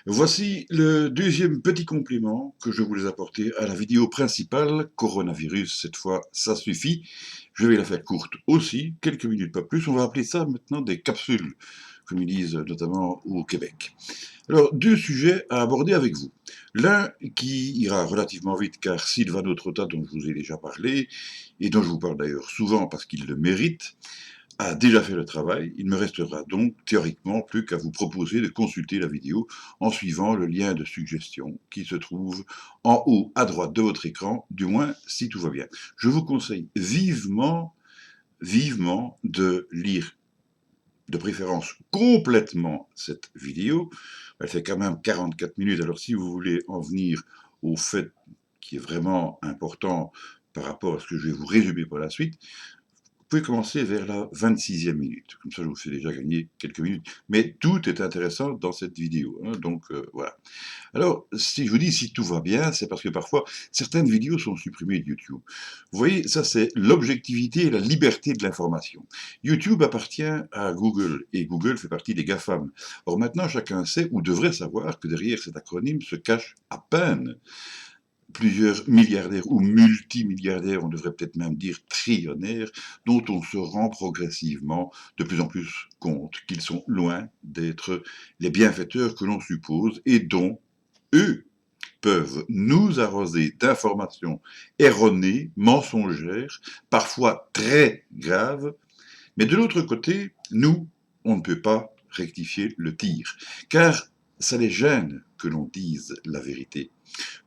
Voici le deuxième petit complément que je voulais apporter à la vidéo principale, coronavirus, cette fois ça suffit. Je vais la faire courte aussi, quelques minutes pas plus. On va appeler ça maintenant des capsules, comme ils disent notamment au Québec. Alors, deux sujets à aborder avec vous. L'un qui ira relativement vite car Sylvano Trotta, dont je vous ai déjà parlé, et dont je vous parle d'ailleurs souvent parce qu'il le mérite, a déjà fait le travail. Il me restera donc théoriquement plus qu'à vous proposer de consulter la vidéo en suivant le lien de suggestion qui se trouve en haut à droite de votre écran, du moins si tout va bien. Je vous conseille vivement, vivement de lire de préférence complètement cette vidéo. Elle fait quand même 44 minutes, alors si vous voulez en venir au fait qui est vraiment important par rapport à ce que je vais vous résumer pour la suite, vous pouvez commencer vers la 26e minute. Comme ça, je vous fais déjà gagner quelques minutes. Mais tout est intéressant dans cette vidéo. Hein, donc, voilà. Alors, si je vous dis si tout va bien, c'est parce que parfois, certaines vidéos sont supprimées de YouTube. Vous voyez, ça, c'est l'objectivité et la liberté de l'information. YouTube appartient à Google, et Google fait partie des GAFAM. Or, maintenant, chacun sait, ou devrait savoir, que derrière cet acronyme se cache à peine plusieurs milliardaires ou multimilliardaires, on devrait peut-être même dire trillionnaires, dont on se rend progressivement de plus en plus compte qu'ils sont loin d'être les bienfaiteurs que l'on suppose et dont eux peuvent nous arroser d'informations erronées, mensongères, parfois très graves, mais de l'autre côté, nous, on ne peut pas rectifier le tir, car ça les gêne que l'on dise la vérité.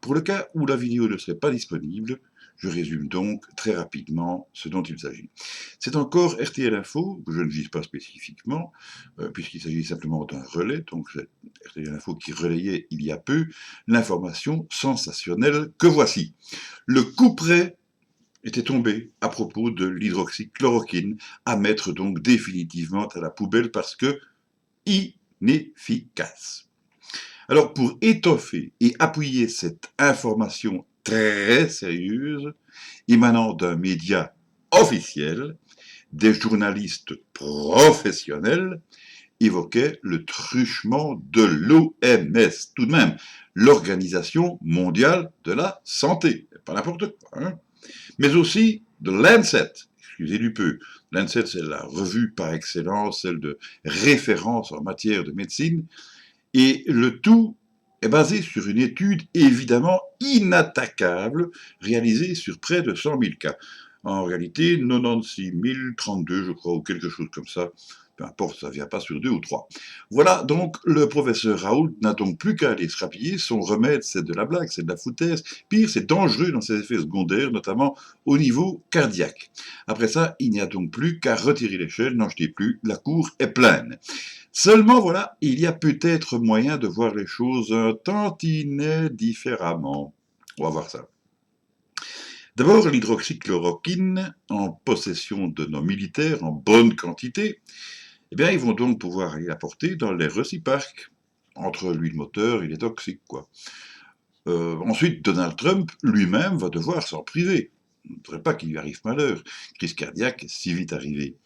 Pour le cas où la vidéo ne serait pas disponible, je résume donc très rapidement ce dont il s'agit. C'est encore RTL Info, que je ne vise pas spécifiquement, puisqu'il s'agit simplement d'un relais, donc c'est RTL Info qui relayait il y a peu l'information sensationnelle que voici. Le couperet était tombé à propos de l'hydroxychloroquine, à mettre donc définitivement à la poubelle parce que inefficace. Alors, pour étoffer et appuyer cette information très sérieuse, émanant d'un média officiel, des journalistes professionnels évoquaient le truchement de l'OMS, tout de même, l'Organisation mondiale de la santé, pas n'importe quoi, hein, mais aussi de Lancet, excusez du peu. Lancet, c'est la revue par excellence, celle de référence en matière de médecine, et le tout est basé sur une étude évidemment inattaquable réalisée sur près de 100 000 cas. En réalité, 96 032, je crois, ou quelque chose comme ça. Peu importe, ça ne vient pas sur deux ou trois. Voilà, donc le professeur Raoult n'a donc plus qu'à aller se rhabiller. Son remède, c'est de la blague, c'est de la foutaise. Pire, c'est dangereux dans ses effets secondaires, notamment au niveau cardiaque. Après ça, il n'y a donc plus qu'à retirer l'échelle, n'en jetez plus, la cour est pleine. Seulement, voilà, il y a peut-être moyen de voir les choses un tantinet différemment. On va voir ça. D'abord, l'hydroxychloroquine, en possession de nos militaires en bonne quantité, eh bien, ils vont donc pouvoir y apporter dans les réciparques. Entre l'huile moteur et les toxiques, quoi. Ensuite, Donald Trump lui-même va devoir s'en priver. Il ne faudrait pas qu'il lui arrive malheur. Crise cardiaque est si vite arrivée.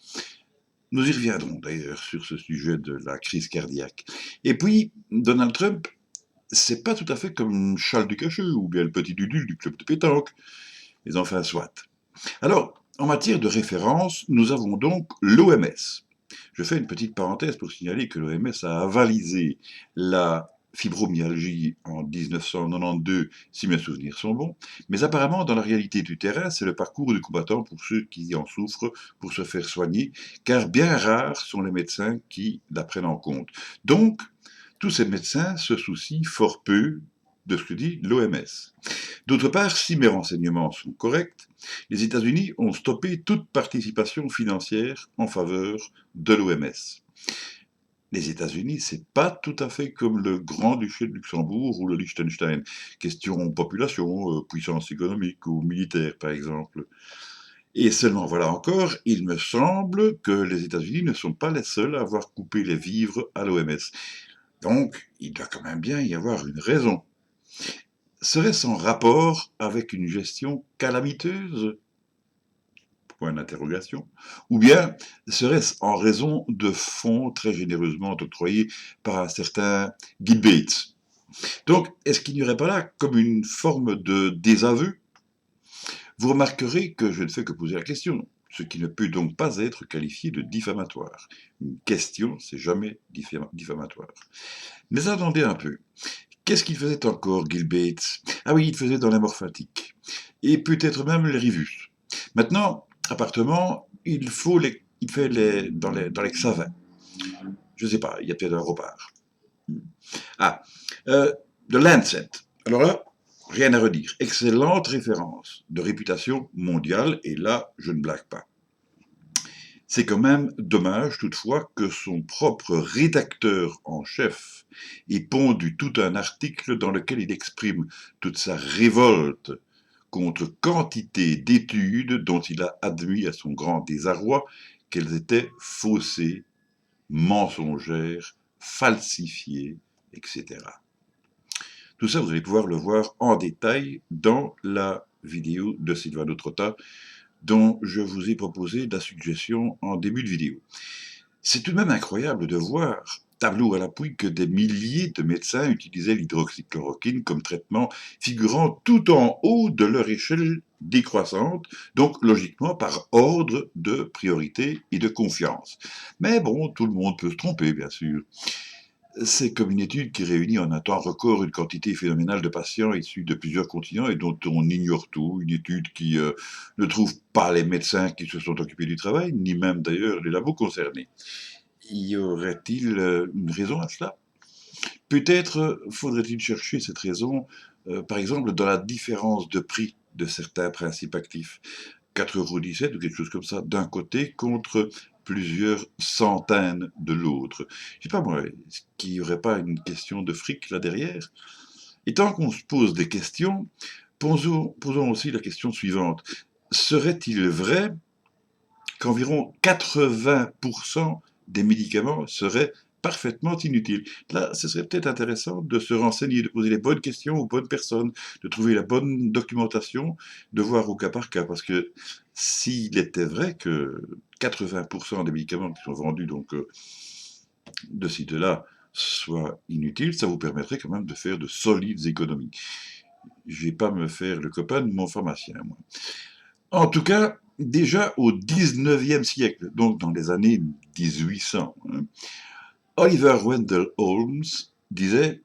Nous y reviendrons d'ailleurs sur ce sujet de la crise cardiaque. Et puis, Donald Trump, c'est pas tout à fait comme Charles Ducacheux ou bien le petit Dudul du club de pétanque. Mais enfin, soit. Alors, en matière de référence, nous avons donc l'OMS. Je fais une petite parenthèse pour signaler que l'OMS a avalisé la fibromyalgie en 1992, si mes souvenirs sont bons, mais apparemment, dans la réalité du terrain, c'est le parcours du combattant pour ceux qui en souffrent pour se faire soigner, car bien rares sont les médecins qui la prennent en compte. Donc, tous ces médecins se soucient fort peu de ce que dit l'OMS. D'autre part, si mes renseignements sont corrects, les États-Unis ont stoppé toute participation financière en faveur de l'OMS. Les États-Unis, c'est pas tout à fait comme le Grand-Duché de Luxembourg ou le Liechtenstein. Question population, puissance économique ou militaire, par exemple. Et seulement, voilà encore, il me semble que les États-Unis ne sont pas les seuls à avoir coupé les vivres à l'OMS. Donc, il doit quand même bien y avoir une raison. Serait-ce en rapport avec une gestion calamiteuse? Point d'interrogation. Ou bien serait-ce en raison de fonds très généreusement octroyés par un certain Guy Bates? Donc, est-ce qu'il n'y aurait pas là comme une forme de désaveu? Vous remarquerez que je ne fais que poser la question, ce qui ne peut donc pas être qualifié de diffamatoire. Une question, c'est jamais diffamatoire. Mais attendez un peu. Qu'est-ce qu'il faisait encore, Gil Bates? Ah oui, il faisait dans la morphatique. Et peut-être même les rivus. Maintenant, appartement, il fait dans les Xavins. Je ne sais pas, il y a peut-être un repart. Ah, euh, de Lancet. Alors là, rien à redire. Excellente référence de réputation mondiale, et là, je ne blague pas. C'est quand même dommage toutefois que son propre rédacteur en chef ait pondu tout un article dans lequel il exprime toute sa révolte contre quantité d'études dont il a admis à son grand désarroi qu'elles étaient faussées, mensongères, falsifiées, etc. Tout ça, vous allez pouvoir le voir en détail dans la vidéo de Silvano Trotta dont je vous ai proposé la suggestion en début de vidéo. C'est tout de même incroyable de voir, tableau à l'appui, que des milliers de médecins utilisaient l'hydroxychloroquine comme traitement figurant tout en haut de leur échelle décroissante, donc logiquement par ordre de priorité et de confiance. Mais bon, tout le monde peut se tromper, bien sûr. C'est comme une étude qui réunit en un temps record une quantité phénoménale de patients issus de plusieurs continents et dont on ignore tout. Une étude qui ne trouve pas les médecins qui se sont occupés du travail, ni même d'ailleurs les labos concernés. Y aurait-il une raison à cela? Peut-être faudrait-il chercher cette raison, par exemple, dans la différence de prix de certains principes actifs. 4,17 € ou quelque chose comme ça d'un côté contre plusieurs centaines de l'autre. Je sais pas moi, est-ce qu'il n'y aurait pas une question de fric là derrière? Et tant qu'on se pose des questions, posons aussi la question suivante. Serait-il vrai qu'environ 80% des médicaments seraient parfaitement inutiles? Là, ce serait peut-être intéressant de se renseigner, de poser les bonnes questions aux bonnes personnes, de trouver la bonne documentation, de voir au cas par cas, parce que s'il était vrai que 80% des médicaments qui sont vendus donc de ci, de là, soient inutiles, ça vous permettrait quand même de faire de solides économies. Je vais pas me faire le copain de mon pharmacien, moi. En tout cas, déjà au 19e siècle, donc dans les années 1800, hein, Oliver Wendell Holmes disait: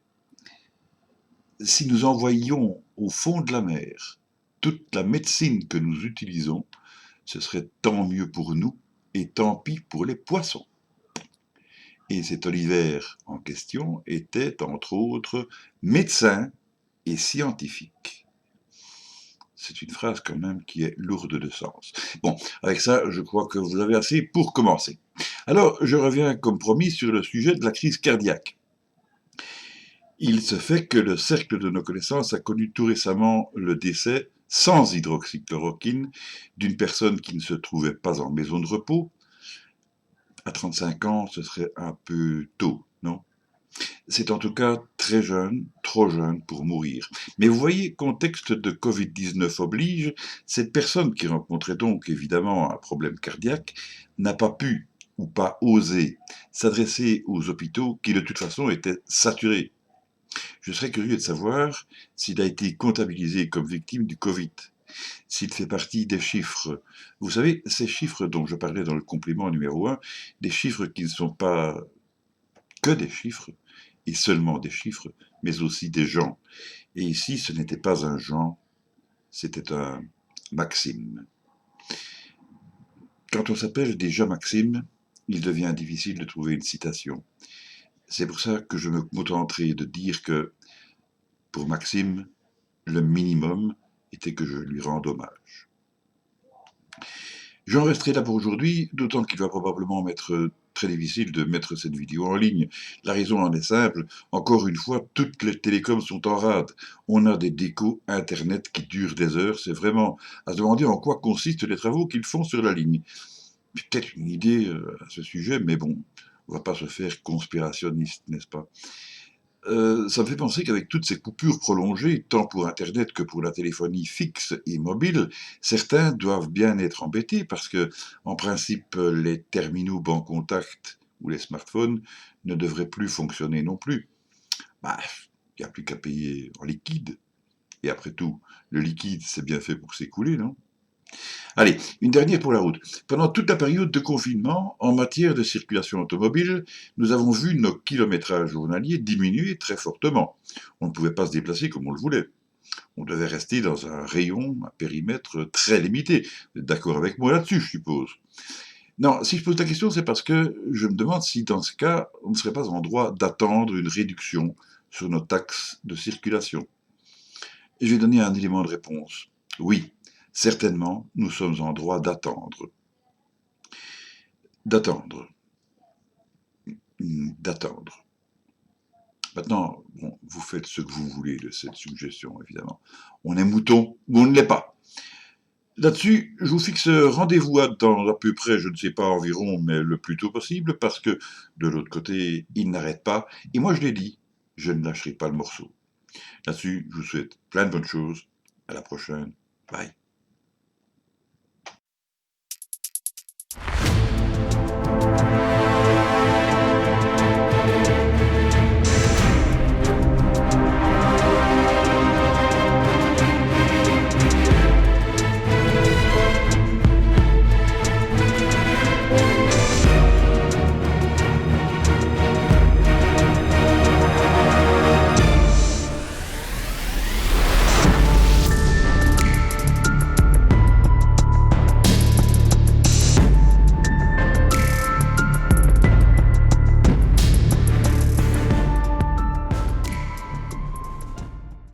si nous envoyions au fond de la mer toute la médecine que nous utilisons, ce serait tant mieux pour nous et tant pis pour les poissons. Et cet Oliver en question était, entre autres, médecin et scientifique. C'est une phrase quand même qui est lourde de sens. Bon, avec ça, je crois que vous avez assez pour commencer. Alors, je reviens comme promis sur le sujet de la crise cardiaque. Il se fait que le cercle de nos connaissances a connu tout récemment le décès, sans hydroxychloroquine, d'une personne qui ne se trouvait pas en maison de repos. À 35 ans, ce serait un peu tôt, non? C'est en tout cas très jeune, trop jeune pour mourir. Mais vous voyez, contexte de Covid-19 oblige, cette personne qui rencontrait donc évidemment un problème cardiaque n'a pas pu ou pas osé s'adresser aux hôpitaux qui de toute façon étaient saturés. Je serais curieux de savoir s'il a été comptabilisé comme victime du Covid, s'il fait partie des chiffres. Vous savez, ces chiffres dont je parlais dans le complément numéro 1, des chiffres qui ne sont pas que des chiffres, et seulement des chiffres, mais aussi des gens. Et ici, ce n'était pas un Jean, c'était un Maxime. Quand on s'appelle déjà Maxime, il devient difficile de trouver une citation. C'est pour ça que je me contenterai de dire que, pour Maxime, le minimum était que je lui rende hommage. J'en resterai là pour aujourd'hui, d'autant qu'il va probablement m'être très difficile de mettre cette vidéo en ligne. La raison en est simple, encore une fois, toutes les télécoms sont en rade. On a des décos Internet qui durent des heures, c'est vraiment à se demander en quoi consistent les travaux qu'ils font sur la ligne. J'ai peut-être une idée à ce sujet, mais bon, on va pas se faire conspirationniste, n'est-ce pas? Ça me fait penser qu'avec toutes ces coupures prolongées, tant pour Internet que pour la téléphonie fixe et mobile, certains doivent bien être embêtés parce que, en principe, les terminaux banc contact ou les smartphones ne devraient plus fonctionner non plus. Bah, Il n'y a plus qu'à payer en liquide. Et après tout, le liquide, c'est bien fait pour s'écouler, non? Allez, une dernière pour la route. Pendant toute la période de confinement, en matière de circulation automobile, nous avons vu nos kilométrages journaliers diminuer très fortement. On ne pouvait pas se déplacer comme on le voulait. On devait rester dans un rayon, un périmètre très limité. Vous êtes d'accord avec moi là-dessus, je suppose. Non, si je pose la question, c'est parce que je me demande si, dans ce cas, on ne serait pas en droit d'attendre une réduction sur nos taxes de circulation. Et je vais donner un élément de réponse. Oui, certainement, nous sommes en droit d'attendre. D'attendre. D'attendre. Maintenant, bon, vous faites ce que vous voulez de cette suggestion, évidemment. On est mouton ou on ne l'est pas. Là-dessus, je vous fixe rendez-vous dans à peu près, je ne sais pas environ, mais le plus tôt possible, parce que de l'autre côté, il n'arrête pas. Et moi, je l'ai dit, je ne lâcherai pas le morceau. Là-dessus, je vous souhaite plein de bonnes choses. À la prochaine. Bye.